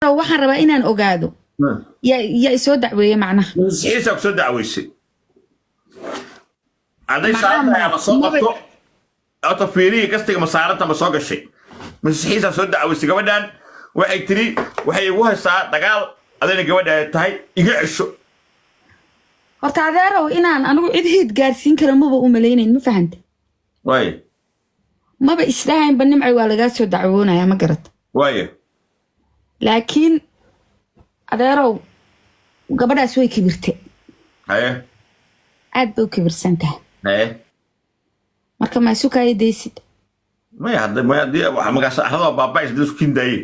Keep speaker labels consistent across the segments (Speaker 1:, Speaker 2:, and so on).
Speaker 1: waxaan rabaa inaan ogaado yaa soo dacweeye macnaha
Speaker 2: مسيحيسك سو دعويسي عندي ساعتها يا مسوقتو أو تفيري قصتك مسارتها مسوق الشيء مسيحيسك سو دعويسي قبل waxay tiri waxay ugu haysaa dagaal adayna gabadha tahay iga cisho
Speaker 1: horta adeerow inaan anigu cid hiid gaarsiin karo maba u maleynayn ma fahanta
Speaker 2: way
Speaker 1: maba islahayn banimcay waa laga soo dacwoonaya ma garad
Speaker 2: way
Speaker 1: laakiin adeerow gabadhaas way kibirtay
Speaker 2: haye
Speaker 1: aad bay u kibirsantahay
Speaker 2: haye
Speaker 1: marka ma sukay deysid
Speaker 2: ma hadda waxa magaas ahado baabays dad isku kindaayay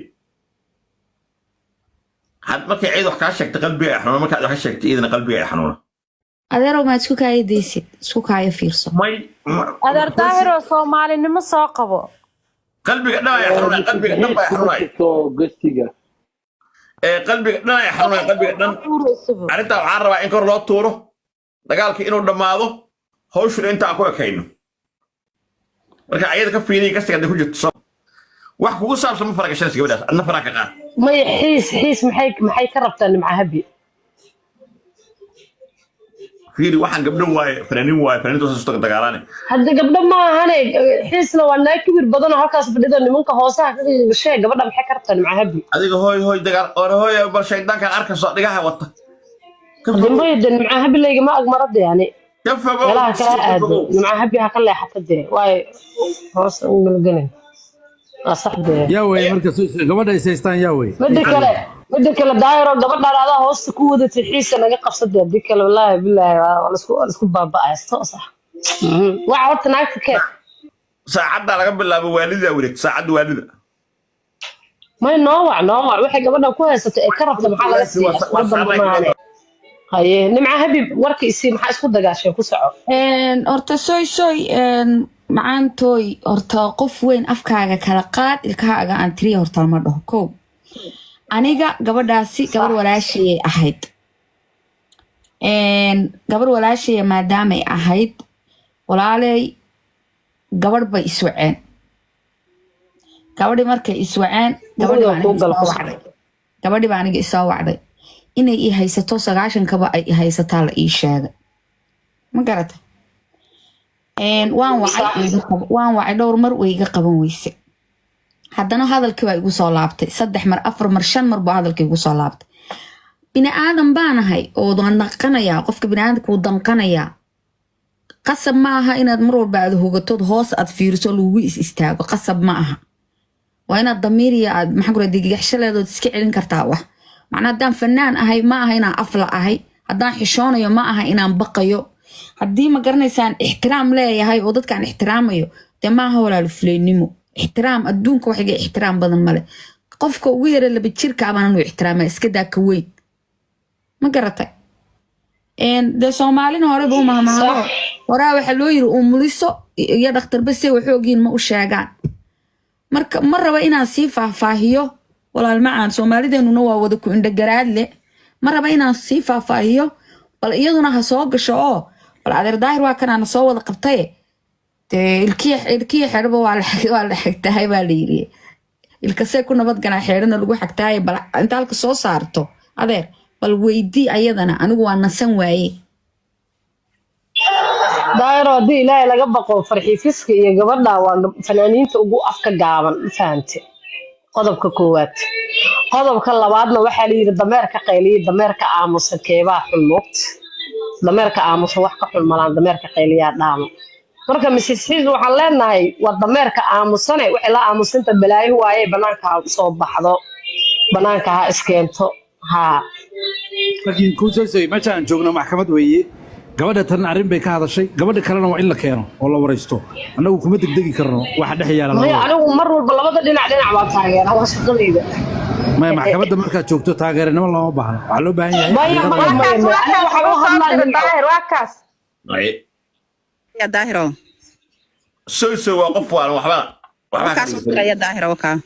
Speaker 2: had markay ciid wax ka sheegtay qalbiga xanuun marka wax ka sheegtay idina qalbiga xanuun
Speaker 1: adeerow ma sukay deysid sukay fiirso
Speaker 2: may
Speaker 3: adeer daahiro Soomaalinimo soo qabo
Speaker 2: qalbiga dhaaya xanuun qalbiga dhan baa xanuunay
Speaker 4: gastiga
Speaker 2: qalbiga dhan ay xanuunay qalbiga dhan arinta waxaan rabaa in kor loo tuuro dagaalkii inuu dhamaado hawshu inta ku ekayno marka ayada ka fiiriyo gastiga ku jirto wax kugu saabsan ma faragashanaysa gabadhaas adna faraaka qaad
Speaker 3: ما يحيس محي كربتني مع هبي
Speaker 2: fiiri waxaan gabdho fanaaniin soo soo dagaalanay
Speaker 3: هذا قبل ما هني حيسنا وانا كبير بدنا هالكاس بدنا نمك هوسها شيء قبل محي كربتني مع هبي
Speaker 2: adiga hooy dagaal hooy bal shaydaanka arka soo dhigaha wata
Speaker 3: دم يدن مع هبي اللي ما أقمرض يعني
Speaker 2: kafago
Speaker 3: لا كلا مع هبي هكلا حتى دي واي هوس من الجنين صاحبي
Speaker 4: يا وي مركز gabadha isaystaan yaa way
Speaker 3: مدة كلا دايرة قبل هذا هوس كودة الحيس أنا قف صدق ديك والله بالله ولا اسكو بابا صح وعرفت ناك كيف
Speaker 2: saacada laga bilaabo waalida wareeg saacad waalida
Speaker 3: ما نوع وحي قبلنا كويس كرفت محل السياسة هاي نمع هبي ورك يصير محل اسكو دقاشة كوسعو
Speaker 1: horta soy macaantooy horta qof weyn afkaaga kala qaad ilkaaga aan tiriya horta ma dhaho kow aniga gabadhaasi gabar walaashayay ahayd gabar walaashaya maadaamay ahayd walaaley gabadh bay iswaceen gabadhi markay iswaceen gabadhi baa aniga isoo wacday inay ii haysato 90 kaba ay ii haysataa la ii sheegay ma garata waan wacay dhowr mar way iga qaban weyse haddana hadalkii baa igu soo laabtay 3 mar 4 mar 5 mar baa hadalkii igu soo laabtay bini aadan baanahay oo danqanaya qofka bini aadanku danqanaya qasab ma aha inaad mar walba aad hogatood hoos aad fiiriso lagu istaago qasab ma aha waa inaad damiiriya aad maxaa gura digaxshaleedood iska celin kartaa wax macna haddaan fanaan ahay ma aha inaan afla ahay haddaan xishoonayo ma aha inaan baqayo haddii ma garanaysaan ixtiraam leeyahay oo dadkaan ixtiraamayo dee maaha walaalo fuleynimo ixtiraam adduunka waxiga ixtiraam badan male qofka ugu yara laba jirka abaan anu ixtiraama iska daa ka weyn ma garatay dee soomaalina horeba u mahmahado horaa waxaa loo yiri umuliso iyo dhakhtar base waxoogiin ma u sheegaan marka ma raba inaan sii faahfaahiyo walaal macaan soomaalideenuna waa wada ku indhagaraad leh ma raba inaan sii faahfaahiyo bal iyaduna ha soo gasho oo bal adeer daahir waa kanaan soo wada qabtay ilkii xidhaba waa la xigtahay baa la yiri ilkasee ku nabad ganaa xeedhana lagu xigtahay bal inta halka soo saarto adeer bal weydii ayadana anigu waa nasan waaye
Speaker 3: daayiro hadii ilaahay laga baqo farxii fiska iyo gabadha waa fanaaniinta ugu afka gaaban fahamte qodobka koowaad qodobka labaadna waxaa la yiri dameerka qayliye dameerka aamusa keebaa xulmood dameerka aamusa wax ka xulmalaan dameerka qayliya dhaamo marka misisiis waxaan leenahay waa dameerka aamusane wixii la aamusanta balaayo waaye banaanka soo baxdo banaanka ha iskeento ha
Speaker 4: laakiin ku soo ma jaan joogno maxkamad weeye gabadha tan arrin bay ka hadashay gabadha kalena waa in la keeno oo la wareysto anagu kuma degdegi karno waxa dhex yaala
Speaker 3: anigu mar walba labada dhinac baa taageera waa shaqadayda
Speaker 4: ما محكمة مركز شوكتو تاجر إنما الله ما بحنا على بهني
Speaker 3: داهر واكاس
Speaker 5: يا داهر
Speaker 2: سو وقف وانا وحبا
Speaker 5: واكاس يا داهر وكا